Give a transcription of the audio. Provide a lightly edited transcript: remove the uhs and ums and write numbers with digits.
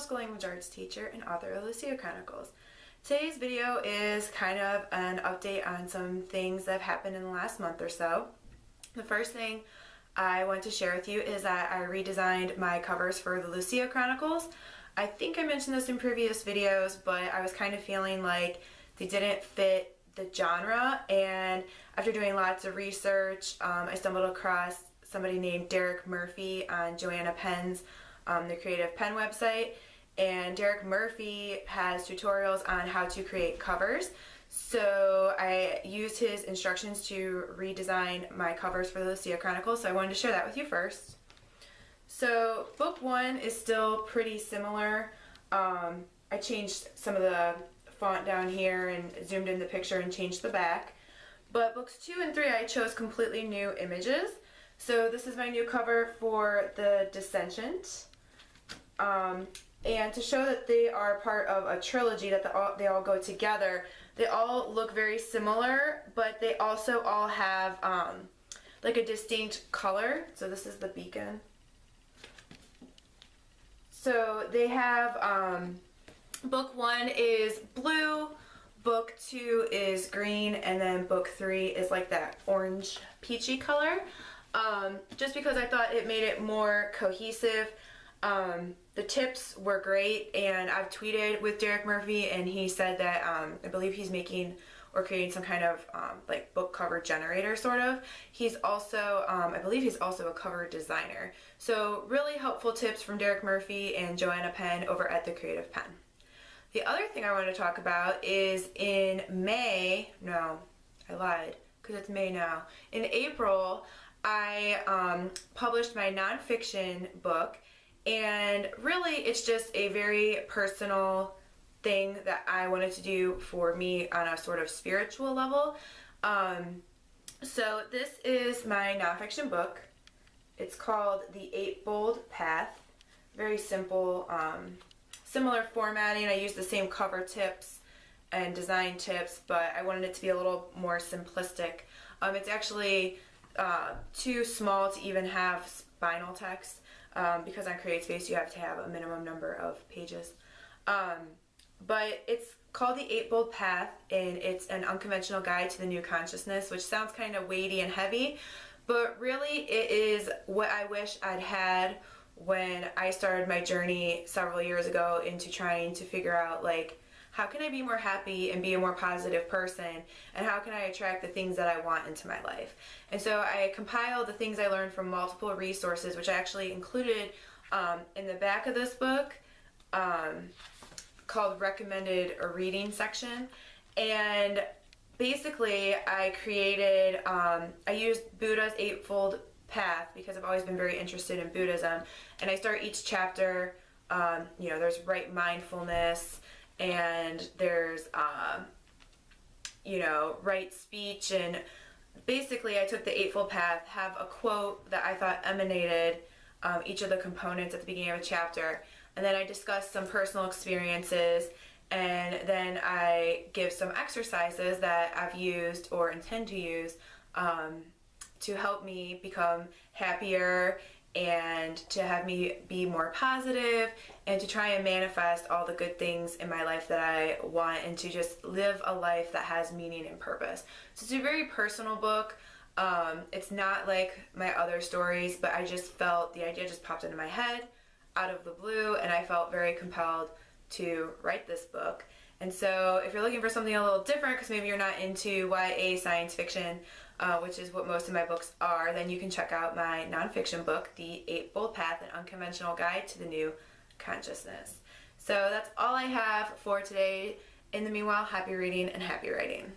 school language arts teacher and author of Lucia Chronicles. Today's video is kind of an update on some things that have happened in the last month or so. The first thing I want to share with you is that I redesigned my covers for the Lucia Chronicles. I think I mentioned this in previous videos, but I was kind of feeling like they didn't fit the genre, and after doing lots of research, I stumbled across somebody named Derek Murphy on Joanna Penn's the Creative Pen website, and Derek Murphy has tutorials on how to create covers. So I used his instructions to redesign my covers for the Lucia Chronicles, so I wanted to share that with you first. So book one is still pretty similar. I changed some of the font down here and zoomed in the picture and changed the back. But books 2 and 3 I chose completely new images. So this is my new cover for The Descendant. And to show that they are part of a trilogy, that they all go together, they all look very similar, but they also all have like a distinct color. So this is the beacon. So they have, book 1 is blue, book 2 is green, and then book 3 is like that orange peachy color. Just because I thought it made it more cohesive. The tips were great, and I've tweeted with Derek Murphy, and he said that I believe he's making or creating some kind of like book cover generator sort of. He's also, I believe he's also a cover designer. So really helpful tips from Derek Murphy and Joanna Penn over at the Creative Pen. The other thing I want to talk about is in May, no, I lied, because it's May now. In April, I published my nonfiction book, and really it's just a very personal thing that I wanted to do for me on a sort of spiritual level. So this is my nonfiction book. It's called The Eightfold Path. Very simple, similar formatting. I used the same cover tips and design tips, but I wanted it to be a little more simplistic. It's actually too small to even have spinal text, because on CreateSpace you have to have a minimum number of pages. But it's called The Eightfold Path, and it's an unconventional guide to the new consciousness, which sounds kind of weighty and heavy, but really it is what I wish I'd had when I started my journey several years ago into trying to figure out, like, how can I be more happy and be a more positive person, and how can I attract the things that I want into my life? And so I compiled the things I learned from multiple resources, which I actually included in the back of this book, called recommended reading section. And basically I created, I used Buddha's Eightfold Path because I've always been very interested in Buddhism, and I start each chapter, you know, there's right mindfulness, and there's you know, right speech, and basically I took the Eightfold Path, have a quote that I thought emanated each of the components at the beginning of a chapter, and then I discuss some personal experiences, and then I give some exercises that I've used or intend to use to help me become happier and to have me be more positive and to try and manifest all the good things in my life that I want, and to just live a life that has meaning and purpose. So it's a very personal book. It's not like my other stories, but I just felt the idea just popped into my head out of the blue, and I felt very compelled to write this book. And so if you're looking for something a little different, because maybe you're not into YA science fiction, which is what most of my books are, then you can check out my nonfiction book, The Eightfold Path, an unconventional guide to the new consciousness. So that's all I have for today. In the meanwhile, happy reading and happy writing.